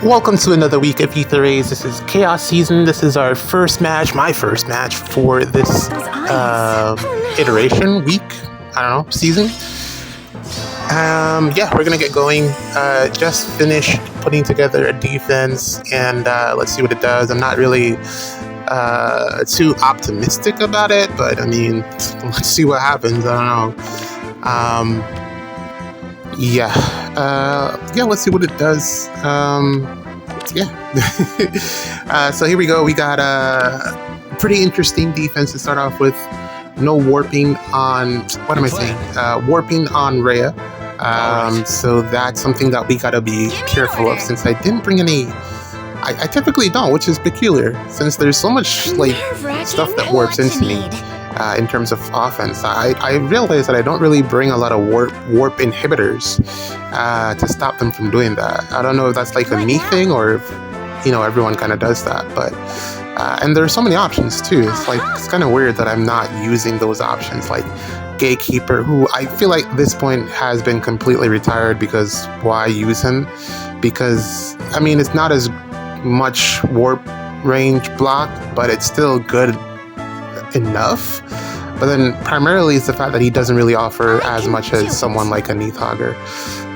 Welcome to another week of Ether A's. This is Chaos Season. This is our first match, my first match for this iteration, week, I don't know, season. Yeah, we're gonna get going. Just finished putting together a defense, and let's see what it does. I'm not really too optimistic about it, but I mean, let's see what happens. I don't know. Yeah, let's see what it does. So here we go. We got a pretty interesting defense to start off with. No warping on, what am I saying? Warping on Rhea. So that's something that we gotta be careful of, since I didn't bring any. I typically don't, which is peculiar, since there's so much like stuff that warps into me. In terms of offense, I realize that I don't really bring a lot of warp inhibitors to stop them from doing that. I don't know if that's like a me thing or if, everyone kind of does that, but and there's so many options too. It's kind of weird that I'm not using those options, like Gatekeeper, who I feel like at this point has been completely retired, because why use him? Because I mean, it's not as much warp range block, but it's still good enough. But then primarily it's the fact that he doesn't really offer as much as someone like a Neathogger,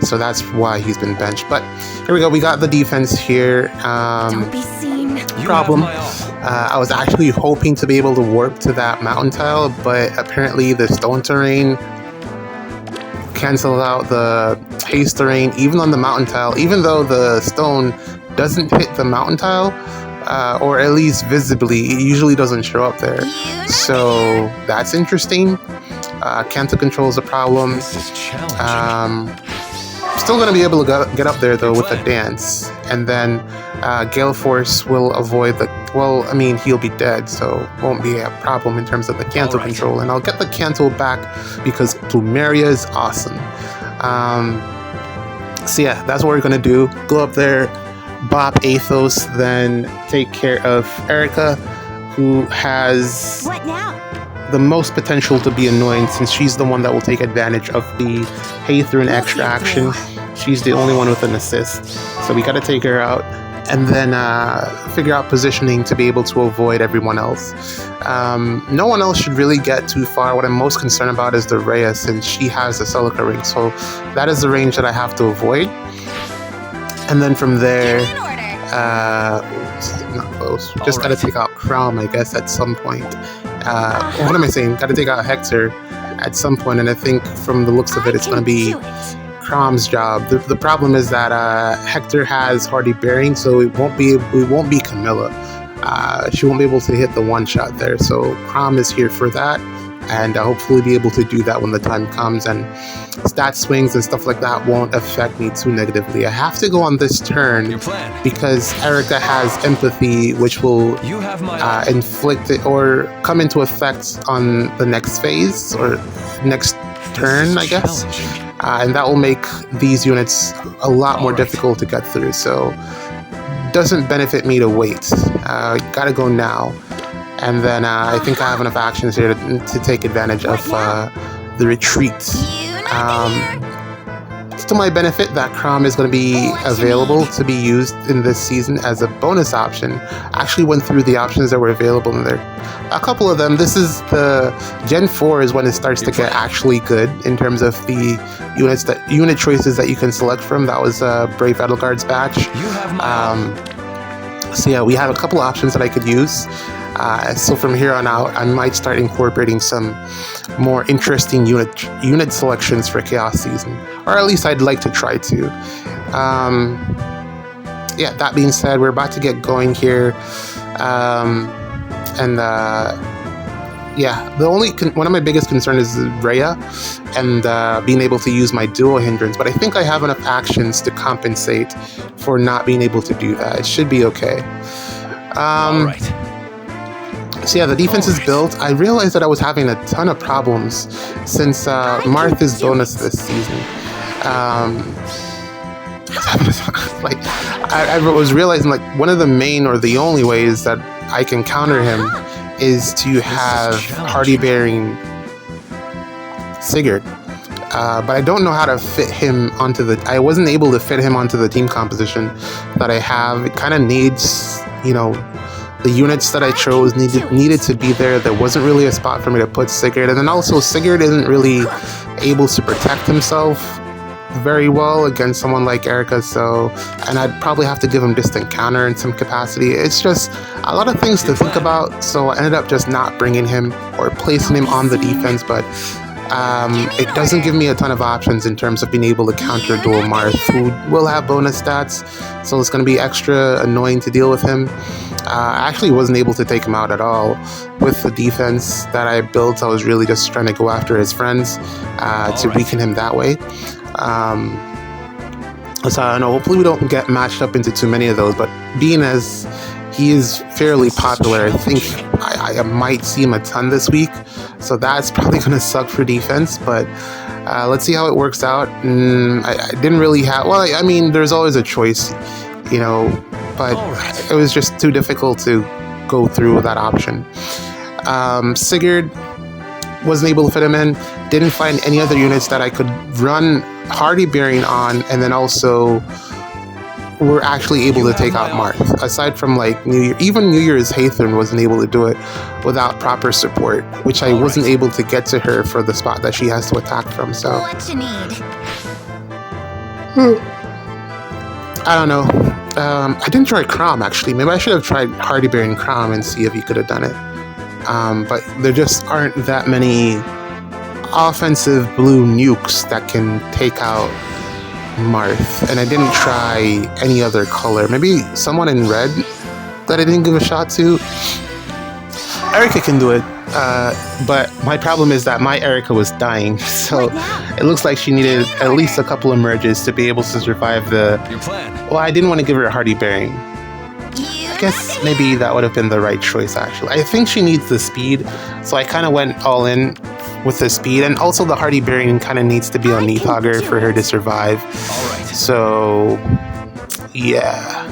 so that's why he's been benched. But here we go, we got the defense here. Don't be seen. Problem, I was actually hoping to be able to warp to that mountain tile, but apparently the stone terrain cancels out the haste terrain even on the mountain tile, even though the stone doesn't hit the mountain tile. Or at least visibly, it usually doesn't show up there. So that's interesting. Cancel control is a problem. Still going to be able to get up there though with the dance. And then Gale Force will avoid the... Well, I mean, he'll be dead, so it won't be a problem in terms of the cancel control. And I'll get the cancel back because Plumeria is awesome. So yeah, that's what we're going to do. Go up there, bop Athos, then take care of Erica, who has the most potential to be annoying, since she's the one that will take advantage of the Ather extra action. She's the only one with an assist, so we gotta take her out and then figure out positioning to be able to avoid everyone else. No one else should really get too far. What I'm most concerned about is the Rhea, since she has the Celica ring, so that is the range that I have to avoid. And then from there, not close. Just gotta take out Crom, I guess, at some point. What am I saying? Gotta take out Hector at some point, and I think from the looks of it, it's gonna be Crom's job. The problem is that Hector has Hardy Bearing, so it won't be Camilla. She won't be able to hit the one shot there. So Crom is here for that, and hopefully be able to do that when the time comes, and stat swings and stuff like that won't affect me too negatively. I have to go on this turn because Erica has empathy, which will inflict it or come into effect on the next phase or next turn, I guess, and that will make these units a lot more difficult to get through, so doesn't benefit me to wait. Gotta go now. And then I think I have enough actions here to take advantage of the retreat. It's to my benefit that Crom is going to be available to be used in this season as a bonus option. I actually went through the options that were available in there. A couple of them. This is the Gen 4 is when it starts to get actually good in terms of the unit choices that you can select from. That was Brave Edelgard's batch. So yeah, we have a couple options that I could use. So from here on out, I might start incorporating some more interesting unit selections for Chaos Season, or at least I'd like to try to. Yeah, that being said, we're about to get going here, yeah, one of my biggest concerns is Rhea and being able to use my dual hindrance, but I think I have enough actions to compensate for not being able to do that. It should be okay. All right. So yeah, the defense is built. I realized that I was having a ton of problems since Martha's bonus this season. Like, I was realizing, like, one of the main or the only ways that I can counter him is to have Hardy Bearing Sigurd. but I don't know how to fit him onto the. I wasn't able to fit him onto the team composition that I have. It kind of needs, you know, the units that I chose needed to be there. There wasn't really a spot for me to put Sigurd, and then also Sigurd isn't really able to protect himself very well against someone like Erica, so, and I'd probably have to give him distant counter in some capacity. It's just a lot of things to think about, so I ended up just not bringing him or placing him on the defense, but it doesn't give me a ton of options in terms of being able to counter Dual Marth, who will have bonus stats, so it's going to be extra annoying to deal with him. I actually wasn't able to take him out at all with the defense that I built. I was really just trying to go after his friends to weaken him that way. So I don't know, hopefully we don't get matched up into too many of those, but being as he is fairly popular, I think I might see him a ton this week, so that's probably going to suck for defense, but let's see how it works out. I didn't really have, well, I mean, there's always a choice, you know, but it was just too difficult to go through with that option. Sigurd wasn't able to fit him in, didn't find any other units that I could run Hardy Bearing on, and then also were actually able to take out Marth. Aside from like even New Year's Ather wasn't able to do it without proper support, which I wasn't able to get to her for the spot that she has to attack from, so. What you need? I don't know. I didn't try Crom, actually. Maybe I should have tried Hardy Bearing Crom and see if he could have done it. But there just aren't that many offensive blue nukes that can take out Marth. And I didn't try any other color. Maybe someone in red that I didn't give a shot to. Erica can do it. But my problem is that my Erica was dying. So it looks like she needed at least a couple of merges to be able to survive the... Your plan. Well, I didn't want to give her a Hardy Bearing. I guess maybe that would have been the right choice, actually. I think she needs the speed, so I kind of went all in with the speed, and also the Hardy Bearing kind of needs to be on Neathogger for her to survive. All right. So, yeah.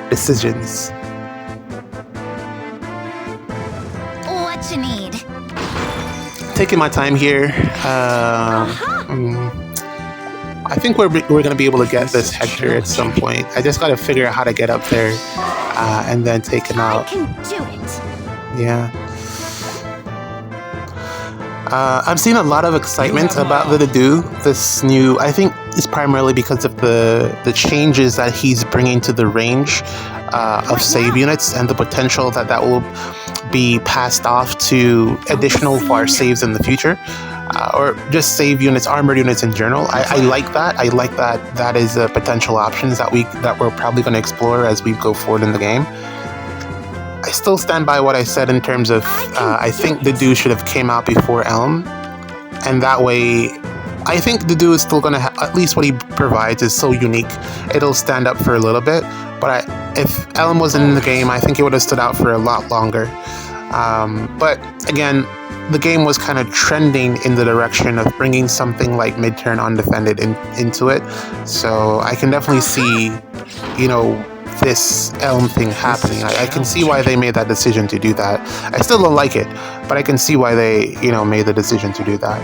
Decisions. What you need? Taking my time here. I think we're going to be able to get this Hector at some point. I just got to figure out how to get up there and then take him out. I can do it. Yeah. I'm seeing a lot of excitement about the Dedue. This new, I think, is primarily because of the changes that he's bringing to the range of save units and the potential that will be passed off to additional VAR saves in the future. Or just save units, armored units in general. I like that. I like that that is a potential options that we're probably going to explore as we go forward in the game. I still stand by what I said in terms of I think the Dedue should have came out before Elm, and that way I think the Dedue is still going to have, at least what he provides is so unique, it'll stand up for a little bit, but if Elm wasn't in the game, I think it would have stood out for a lot longer. But again, the game was kind of trending in the direction of bringing something like mid-turn undefended into it, so I can definitely see, you know, this Elm thing happening. I can see why they made that decision to do that. I still don't like it, but I can see why they, you know, made the decision to do that.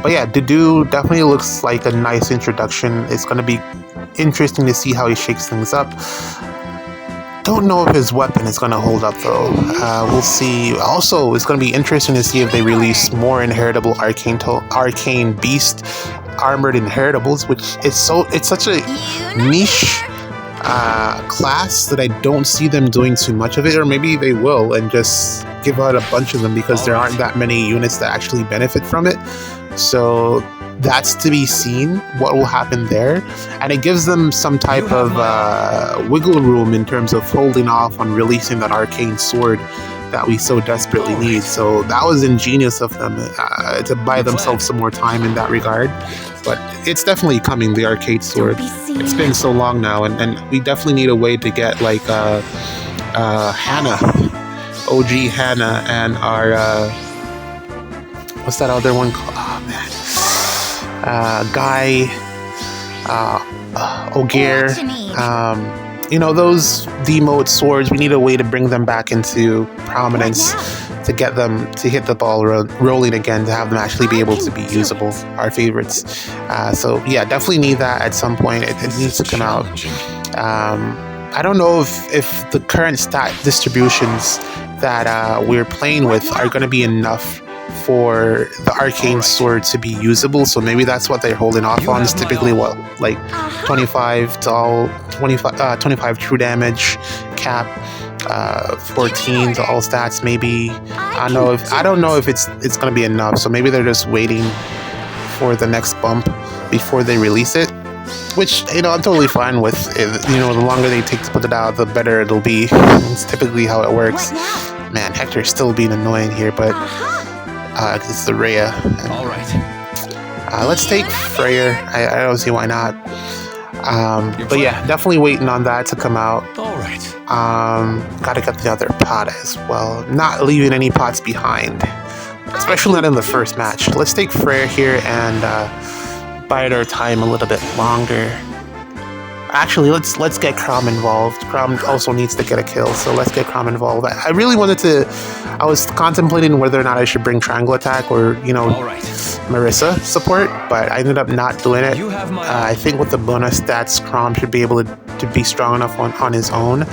But yeah, Dedue definitely looks like a nice introduction. It's going to be interesting to see how he shakes things up. Don't know if his weapon is going to hold up though. We'll see. Also, it's going to be interesting to see if they release more inheritable arcane beast armored inheritables, which is it's such a niche class that I don't see them doing too much of it, or maybe they will and just give out a bunch of them because there aren't that many units that actually benefit from it. So that's to be seen what will happen there, and it gives them some type of wiggle room in terms of holding off on releasing that arcane sword that we so desperately need. So that was ingenious of them to buy themselves some more time in that regard. But it's definitely coming, the arcade sword. It's been so long now, and we definitely need a way to get like Hannah, OG Hannah, and our what's that other one called? Oh man, Guy, Ogier. You know, those V-mode swords, we need a way to bring them back into prominence to get them to hit the ball rolling again, to have them actually be able to be usable. Our favorites. So yeah, definitely need that at some point. It needs to come out. I don't know if the current stat distributions that we're playing with are going to be enough for the arcane sword to be usable, so maybe that's what they're holding off on. It's typically what, like 25 to all 25 true damage cap, 14 to all stats. Maybe I don't know if it's going to be enough, so maybe they're just waiting for the next bump before they release it, which, you know, I'm totally fine with. You know, the longer they take to put it out, the better it'll be. It's typically how it works. Man, Hector's still being annoying here, but it's the Rhea. All right. Let's take Freyr. I don't see why not. But yeah, definitely waiting on that to come out. All right. Gotta get the other pot as well. Not leaving any pots behind, especially not in the first match. Let's take Freyr here and bide our time a little bit longer. Actually, let's get Crom involved. Crom also needs to get a kill, so let's get Crom involved. I really wanted to. I was contemplating whether or not I should bring Triangle Attack or, you know, Marissa support, but I ended up not doing it. I think with the bonus stats, Crom should be able to be strong enough on his own.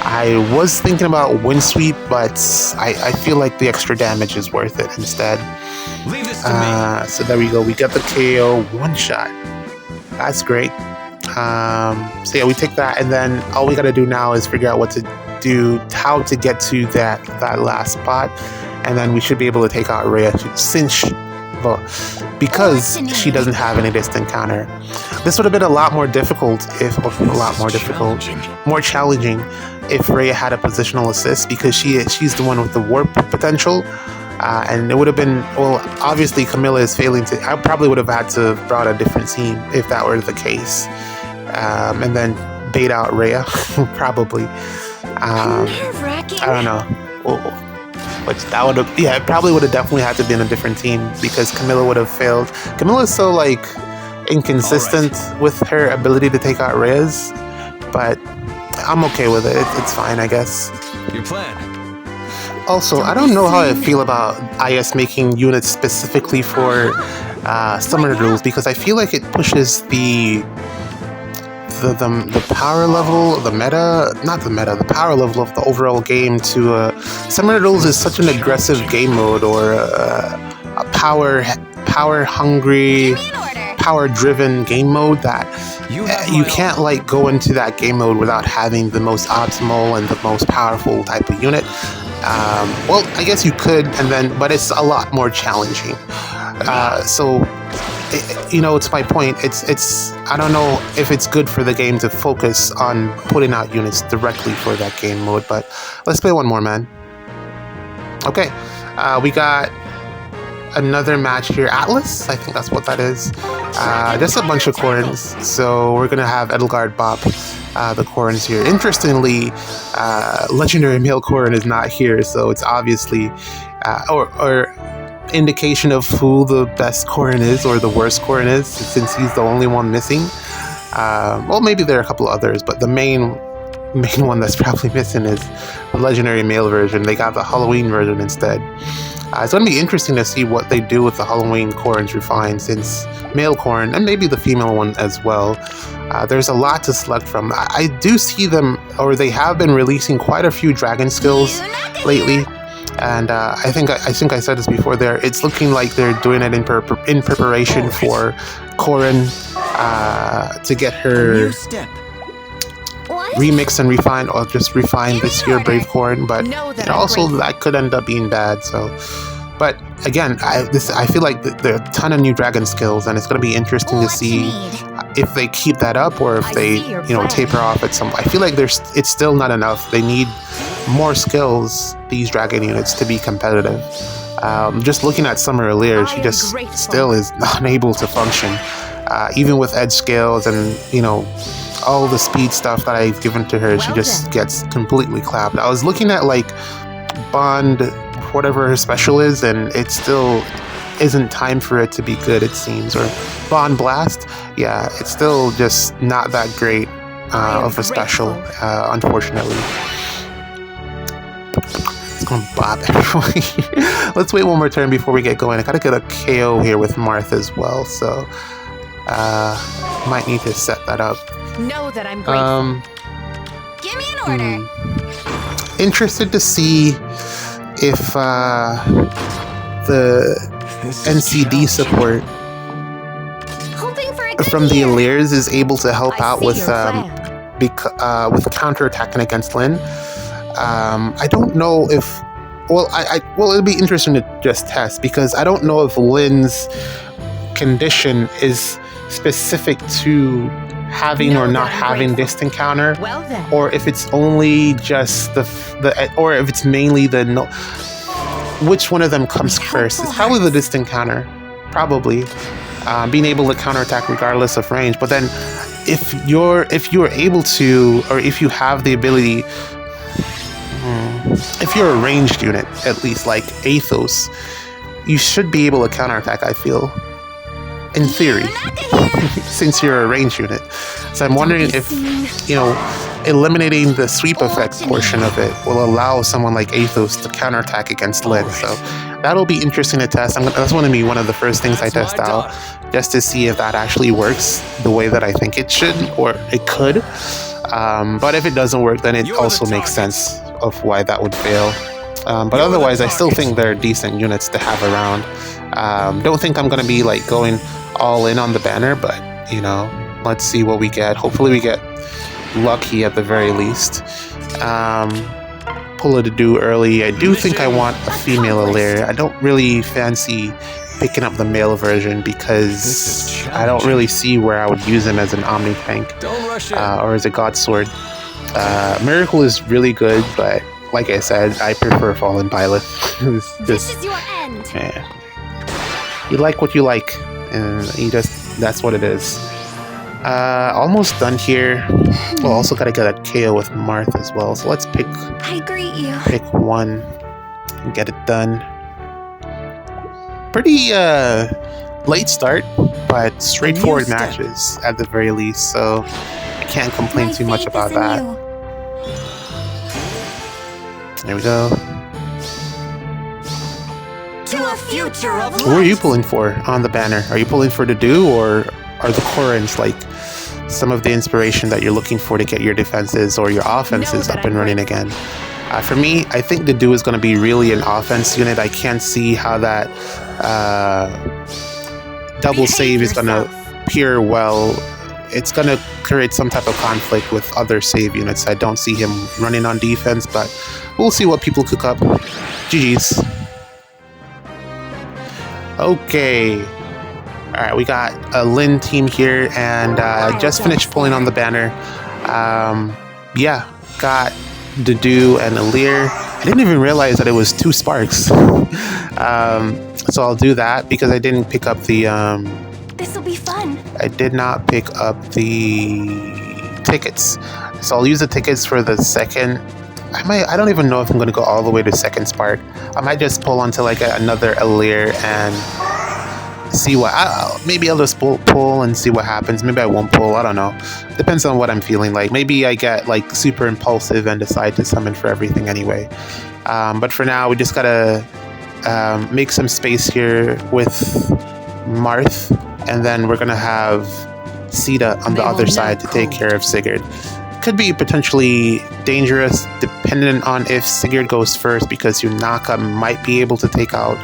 I was thinking about Wind Sweep, but I feel like the extra damage is worth it instead. Leave this to me. So there we go. We got the KO one shot. That's great. So yeah, we take that, and then all we gotta do now is figure out what to do, how to get to that last spot, and then we should be able to take out Rhea because she doesn't have any distant counter. This would have been a lot more difficult more challenging if Rhea had a positional assist, because she's the one with the warp potential. And it would have been, well, obviously Camilla is failing to. I probably would have had to have brought a different team if that were the case, and then bait out Rhea, probably. I don't know. Which that would have, yeah, it probably would have definitely had to be in a different team, because Camilla would have failed. Camilla is so like inconsistent with her ability to take out Rhea's, but I'm okay with it. It's fine, I guess. Your plan. Also, I don't know how I feel about IS making units specifically for summoner rules, because I feel like it pushes the power level, the power level of the overall game to summoner rules is such an aggressive game mode, or a power hungry, power driven game mode that you can't like go into that game mode without having the most optimal and the most powerful type of unit. Well, I guess you could, but it's a lot more challenging. You know, it's my point. It's I don't know if it's good for the game to focus on putting out units directly for that game mode, but let's play one more, man. Okay, we got another match here. Atlas, I think that's what that is. Just a bunch of Corins. So we're gonna have Edelgard Bop the Corins here. Interestingly, Legendary Male Corin is not here, so it's obviously or indication of who the best Corin is or the worst Corin is, since he's the only one missing. Well, maybe there are a couple others, but the main one that's probably missing is the Legendary Male version. They got the Halloween version instead. It's going to be interesting to see what they do with the Halloween Corins refined, since male Corin, and maybe the female one as well, there's a lot to select from. I do see them, or they have been releasing quite a few dragon skills lately, and I think I said this before. It's looking like they're doing it in preparation for Corin to get her remix and refine, or just refine this year Brave Corin, but also that could end up being bad. So, but again, I feel like there are a ton of new dragon skills, and it's going to be interesting to see if they keep that up, or if they taper off at some. I feel like it's still not enough. They need more skills, these dragon units, to be competitive. Just looking at Summer Alear, she just still is unable to function, even with edge scales and all the speed stuff that I've given to her. She just gets completely clapped. I was looking at like Bond, whatever her special is, and it still isn't time for it to be good, it seems. Or Bond Blast, yeah, it's still just not that great of a special, unfortunately. It's gonna bop everyone. Let's wait one more turn before we get going. I gotta get a KO here with Marth as well, so might need to set that up. Know that I'm grateful. Give me an order. Interested to see if the NCD support Hoping for a good from the year. Illyrs is able to help I out see with your plan. with counterattacking against Lyn. I don't know if well it'll be interesting to just test because I don't know if Lyn's condition is specific to having Know or that not I'm having grateful. distant counter, Well then. or if it's only just or if it's mainly the no. Which one of them comes first? It's probably the distant counter, probably. Being able to counterattack regardless of range. But then, if you're able to, or if you have the ability, if you're a ranged unit, at least like Athos, you should be able to counterattack. I feel, in theory, since you're a ranged unit. So I'm wondering if eliminating the sweep effect portion of it will allow someone like Athos to counterattack against Lyn. So that'll be interesting to test. That's going to be one of the first things I test out, just to see if that actually works the way that I think it should, or it could. But if it doesn't work, then it also makes sense of why that would fail. But otherwise, I still think they're decent units to have around. Don't think I'm going to be like going all in on the banner, but let's see what we get. Hopefully we get lucky at the very least. Pull it to do early. I do think I want a female Ather. I don't really fancy picking up the male version because I don't really see where I would use him as an Omni tank or as a God Sword. Miracle is really good, but like I said, I prefer Fallen Byleth. This is your end. Yeah. You like what you like, and that's what it is. Almost done here. Well, also gotta get a KO with Marth as well. So let's pick I greet you. one and get it done. Pretty late start, but straightforward matches at the very least. So I can't complain too much about that. There we go. To a future of Who are you pulling for on the banner? Are you pulling for the do, or are the Corans like some of the inspiration that you're looking for to get your defenses or your offenses up and running again? For me, I think the do is going to be really an offense unit. I can't see how that double save is going to pair well. It's going to create some type of conflict with other save units. I don't see him running on defense, but we'll see what people cook up. GG's. Okay. Alright, we got a Lyn team here, and just finished pulling on the banner. Yeah, got Dedu and Alir. I didn't even realize that it was 2 sparks. So I'll do that because I didn't pick up the... This'll be fun. I did not pick up the tickets. So I'll use the tickets for the second... I don't even know if I'm going to go all the way to second spark. I might just pull until I get another Alir and see what... maybe I'll just pull and see what happens. Maybe I won't pull. I don't know. Depends on what I'm feeling like. Maybe I get like super impulsive and decide to summon for everything anyway. But for now, we just gotta make some space here with Marth, and then we're gonna have Sita on the other side to take care of Sigurd. Could be potentially dangerous dependent on if Sigurd goes first, because Yunaka might be able to take out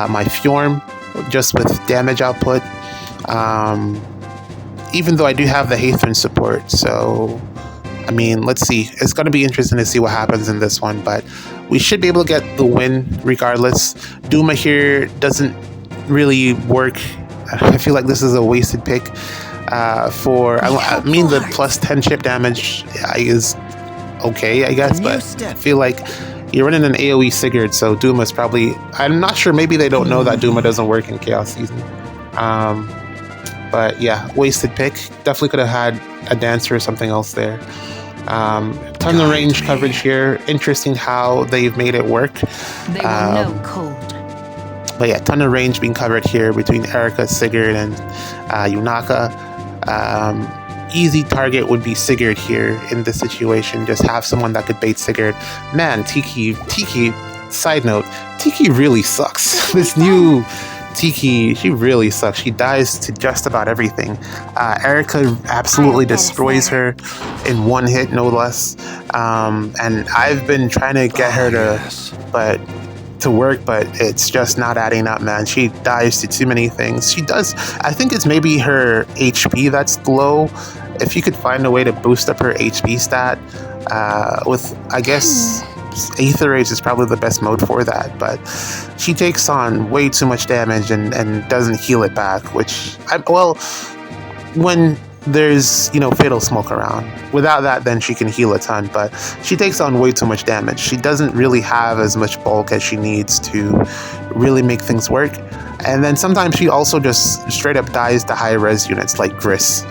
my Fjorm just with damage output. Even though I do have the Hathrin support, so I mean, let's see. It's going to be interesting to see what happens in this one, but we should be able to get the win regardless. Duma here doesn't really work. I feel like this is a wasted pick. I mean, the plus 10 chip damage is okay, I guess, but I feel like you're running an AoE Sigurd, so Duma's probably... I'm not sure, maybe they don't know that Duma doesn't work in Chaos Season. But yeah, wasted pick. Definitely could have had a Dancer or something else there. Ton of range coverage here. Interesting how they've made it work. They will know cold. But yeah, ton of range being covered here between Erika, Sigurd, and Yunaka. easy target would be Sigurd here in this situation. Just have someone that could bait Sigurd. Man, Tiki, side note, Tiki really sucks. This new Tiki, she really sucks. She dies to just about everything. Erica absolutely destroys her in one hit, no less. And I've been trying to get her to work, but it's just not adding up, man. She dies to too many things. She does, I think it's maybe her HP that's low. If you could find a way to boost up her HP stat, with, I guess, Ather Rage is probably the best mode for that, but she takes on way too much damage and doesn't heal it back, which, when there's, Fatal Smoke around. Without that, then she can heal a ton, but she takes on way too much damage. She doesn't really have as much bulk as she needs to really make things work. And then sometimes she also just straight up dies to high res units like Gris,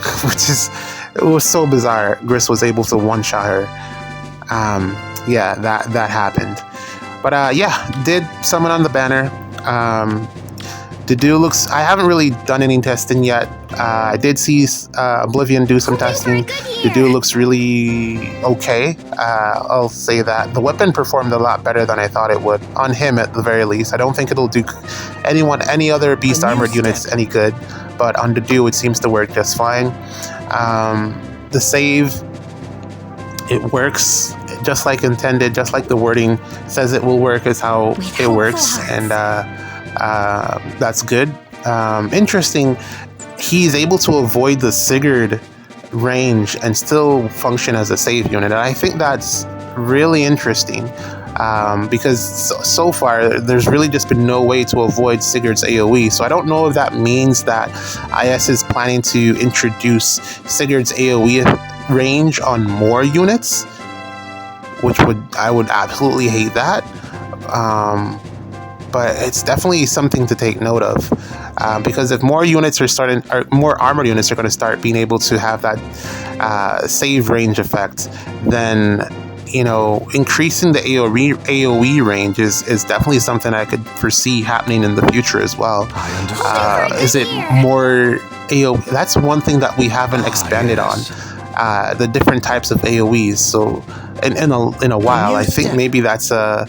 it was so bizarre. Gris was able to one-shot her. Yeah, that happened. But did summon on the banner. The dude looks... I haven't really done any testing yet. I did see Oblivion do some testing. The dude looks really okay. I'll say that. The weapon performed a lot better than I thought it would. On him, at the very least. I don't think it'll do any other beast armored units any good. But on the dude, it seems to work just fine. The save... It works just like intended, just like the wording says it will work is how it works, and that's good. Interesting, he's able to avoid the Sigurd range and still function as a save unit, and I think that's really interesting, because so far there's really just been no way to avoid Sigurd's AoE, so I don't know if that means that IS is planning to introduce Sigurd's AoE range on more units, which I would absolutely hate that, but it's definitely something to take note of, because if more units more armored units are going to start being able to have that save range effect, then increasing the AoE range is definitely something I could foresee happening in the future as well. Is it more AoE? That's one thing that we haven't expanded on. The different types of AoEs. So in a while, I think maybe that's a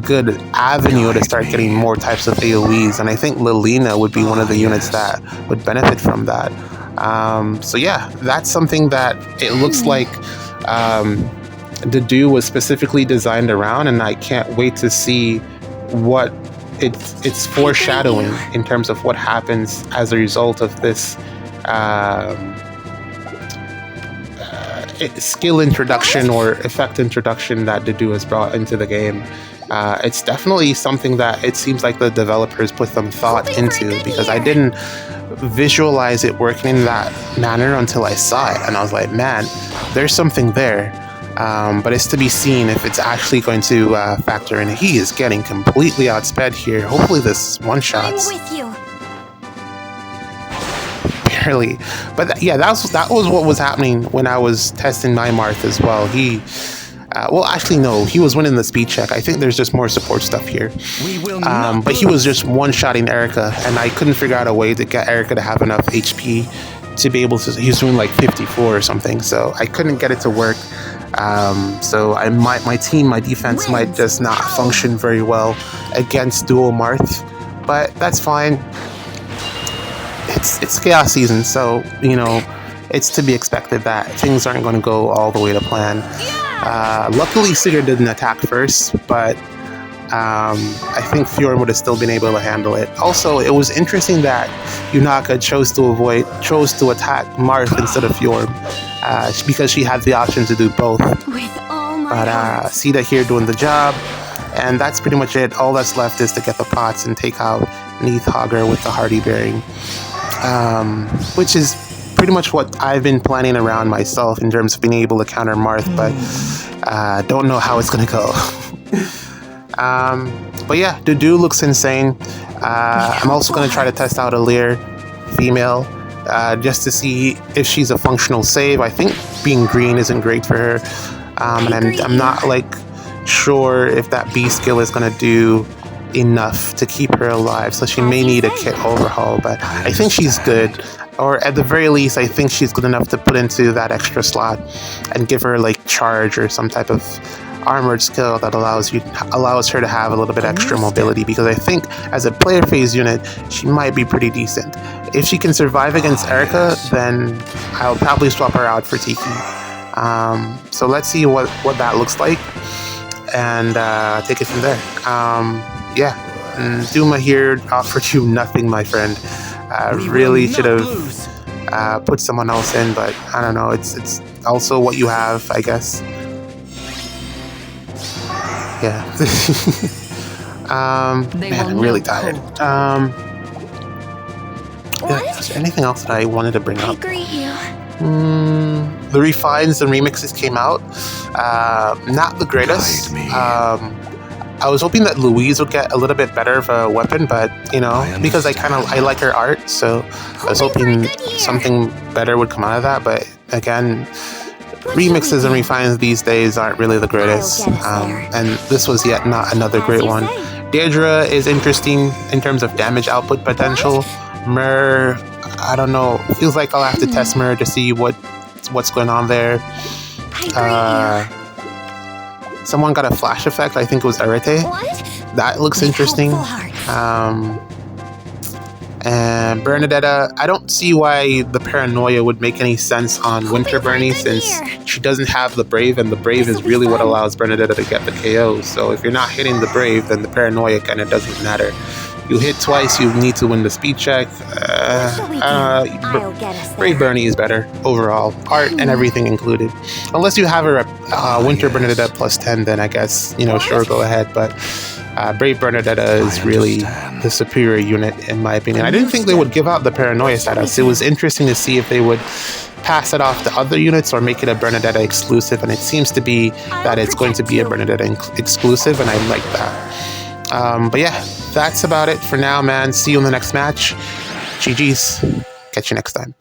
good avenue to start getting more types of AoEs, and I think Lilina would be one of the units that would benefit from that. So yeah, that's something that it looks like the do was specifically designed around, and I can't wait to see what it's foreshadowing in terms of what happens as a result of this skill introduction or effect introduction that Dedu has brought into the game. It's definitely something that it seems like the developers put some thought into, because I didn't visualize it working in that manner until I saw it, and I was like, man, there's something there. But it's to be seen if it's actually going to factor in. He is getting completely outsped here. Hopefully this one-shots. I'm with you. Barely. But yeah, that was what was happening when I was testing my Marth as well. He... well, actually, no. He was winning the speed check. I think there's just more support stuff here. But he was just one-shotting Erica, and I couldn't figure out a way to get Erica to have enough HP to be able to... He was doing like 54 or something, so I couldn't get it to work. So my team, my defense might just not function very well against dual Marth, but that's fine. It's chaos season, so it's to be expected that things aren't going to go all the way to plan. Luckily, Sigurd didn't attack first, but I think Fjorm would have still been able to handle it. Also, it was interesting that Yunaka chose to attack Marth instead of Fjorm, because she had the option to do both. With all my heart. Sita here doing the job, and that's pretty much it. All that's left is to get the pots and take out Neathhogger with the Hardy Bearing, which is pretty much what I've been planning around myself in terms of being able to counter Marth, but don't know how it's gonna go. But yeah, Dudu looks insane. I'm also gonna try to test out Alir, female, just to see if she's a functional save. I think being green isn't great for her, and I'm not sure if that B skill is gonna do enough to keep her alive, so she may need a kit overhaul, but I think she's good. Or at the very least, I think she's good enough to put into that extra slot and give her like charge or some type of armored skill that allows her to have a little bit extra mobility, because I think as a player phase unit, she might be pretty decent. If she can survive against Erica, then I'll probably swap her out for Tiki. So let's see what that looks like and take it from there. Yeah, Duma here offered you nothing, my friend. Really should have put someone else in, but I don't know. It's also what you have, I guess. Yeah. Man, I'm really tired. Yeah, is there anything else that I wanted to bring up? The refines and remixes came out. Not the greatest. I was hoping that Louise would get a little bit better of a weapon, but you know, because I like her art, so I was hoping something better would come out of that. But again, remixes and refines these days aren't really the greatest, and this was yet not another great one. Deirdre is interesting in terms of damage output potential. Myr, I don't know. Feels like I'll have to test Myr to see what's going on there. Someone got a flash effect. I think it was Arete. That looks interesting. And Bernadetta, I don't see why the paranoia would make any sense on Winter Bernie, since she doesn't have the Brave, and the Brave is really what allows Bernadetta to get the KO. So if you're not hitting the Brave, then the paranoia kind of doesn't matter. You hit twice, you need to win the speed check. Brave Bernie is better overall, art and everything included. Unless you have her Winter Bernadetta plus 10, then I guess, you know, sure, go ahead. But Brave Bernadetta is really the superior unit, in my opinion. I didn't think they would give out the paranoia status. It was interesting to see if they would pass it off to other units or make it a Bernadetta exclusive, and it seems to be that it's going to be a Bernadetta exclusive, and I like that. But yeah, that's about it for now, man. See you in the next match. GG's. Catch you next time.